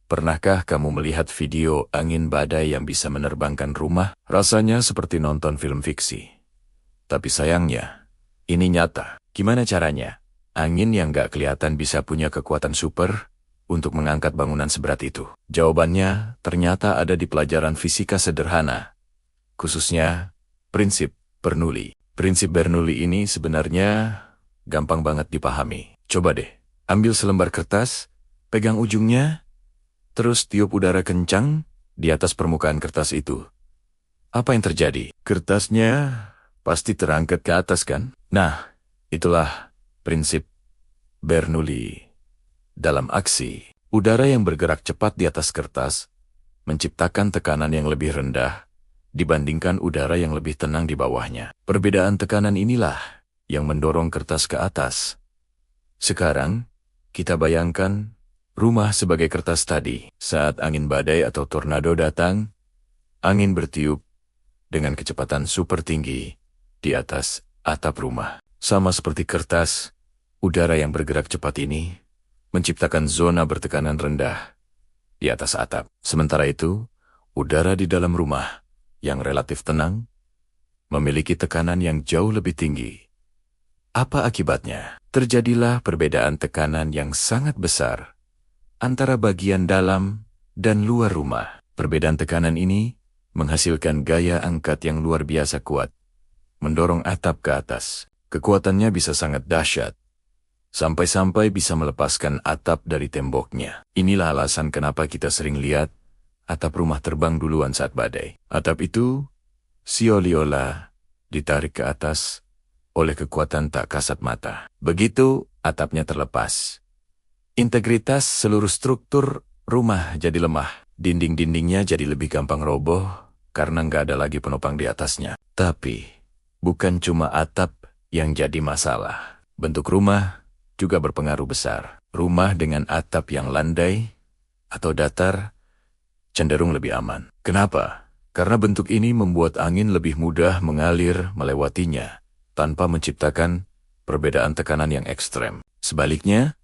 Pernahkah kamu melihat video angin badai yang bisa menerbangkan rumah? Rasanya seperti nonton film fiksi. Tapi sayangnya, ini nyata. Gimana caranya? Angin yang gak kelihatan bisa punya kekuatan super untuk mengangkat bangunan seberat itu. Jawabannya ternyata ada di pelajaran fisika sederhana, khususnya prinsip Bernoulli. Prinsip Bernoulli ini sebenarnya gampang banget dipahami. Coba deh, ambil selembar kertas, pegang ujungnya, terus tiup udara kencang di atas permukaan kertas itu. Apa yang terjadi? Kertasnya pasti terangkat ke atas kan? Nah, itulah prinsip Bernoulli. Dalam aksi, udara yang bergerak cepat di atas kertas menciptakan tekanan yang lebih rendah dibandingkan udara yang lebih tenang di bawahnya. Perbedaan tekanan inilah yang mendorong kertas ke atas. Sekarang, kita bayangkan rumah sebagai kertas tadi. Saat angin badai atau tornado datang, angin bertiup dengan kecepatan super tinggi di atas atap rumah. Sama seperti kertas, udara yang bergerak cepat ini menciptakan zona bertekanan rendah di atas atap. Sementara itu, udara di dalam rumah yang relatif tenang memiliki tekanan yang jauh lebih tinggi. Apa akibatnya? Terjadilah perbedaan tekanan yang sangat besar antara bagian dalam dan luar rumah. Perbedaan tekanan ini menghasilkan gaya angkat yang luar biasa kuat, mendorong atap ke atas. Kekuatannya bisa sangat dahsyat, sampai-sampai bisa melepaskan atap dari temboknya. Inilah alasan kenapa kita sering lihat atap rumah terbang duluan saat badai. Atap itu seolah-olah ditarik ke atas oleh kekuatan tak kasat mata. Begitu atapnya terlepas, integritas seluruh struktur rumah jadi lemah. Dinding-dindingnya jadi lebih gampang roboh karena nggak ada lagi penopang di atasnya. Tapi, bukan cuma atap yang jadi masalah. Bentuk rumah juga berpengaruh besar. Rumah dengan atap yang landai atau datar cenderung lebih aman. Kenapa? Karena bentuk ini membuat angin lebih mudah mengalir melewatinya tanpa menciptakan perbedaan tekanan yang ekstrem. Sebaliknya,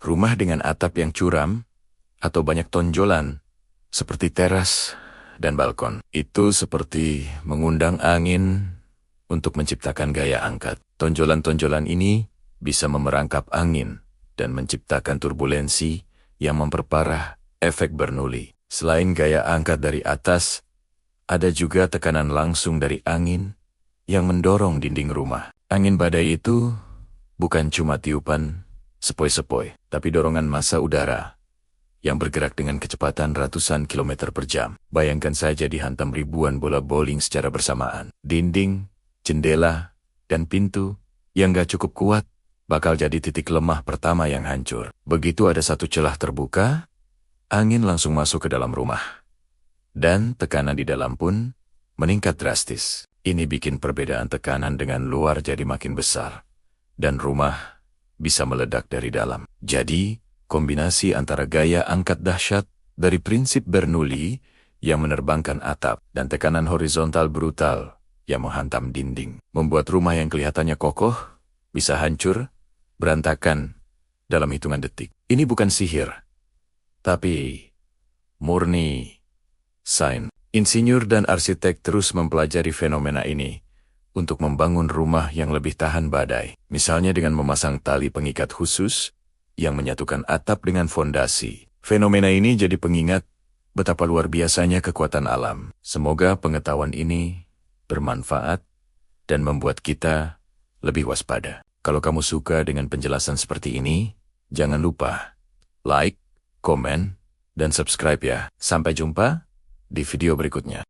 rumah dengan atap yang curam atau banyak tonjolan seperti teras dan balkon itu seperti mengundang angin untuk menciptakan gaya angkat. Tonjolan-tonjolan ini bisa memerangkap angin dan menciptakan turbulensi yang memperparah efek Bernoulli. Selain gaya angkat dari atas, ada juga tekanan langsung dari angin yang mendorong dinding rumah. Angin badai itu bukan cuma tiupan sepoi-sepoi, tapi dorongan massa udara yang bergerak dengan kecepatan ratusan kilometer per jam. Bayangkan saja dihantam ribuan bola bowling secara bersamaan. Dinding, jendela, dan pintu yang gak cukup kuat bakal jadi titik lemah pertama yang hancur. Begitu ada satu celah terbuka, angin langsung masuk ke dalam rumah. Dan tekanan di dalam pun meningkat drastis. Ini bikin perbedaan tekanan dengan luar jadi makin besar. Dan rumah bisa meledak dari dalam. Jadi, kombinasi antara gaya angkat dahsyat dari prinsip Bernoulli yang menerbangkan atap dan tekanan horizontal brutal yang menghantam dinding membuat rumah yang kelihatannya kokoh bisa hancur, berantakan dalam hitungan detik. Ini bukan sihir, tapi murni sains. Insinyur dan arsitek terus mempelajari fenomena ini untuk membangun rumah yang lebih tahan badai. Misalnya dengan memasang tali pengikat khusus yang menyatukan atap dengan fondasi. Fenomena ini jadi pengingat betapa luar biasanya kekuatan alam. Semoga pengetahuan ini bermanfaat dan membuat kita lebih waspada. Kalau kamu suka dengan penjelasan seperti ini, jangan lupa like, komen, dan subscribe ya. Sampai jumpa di video berikutnya.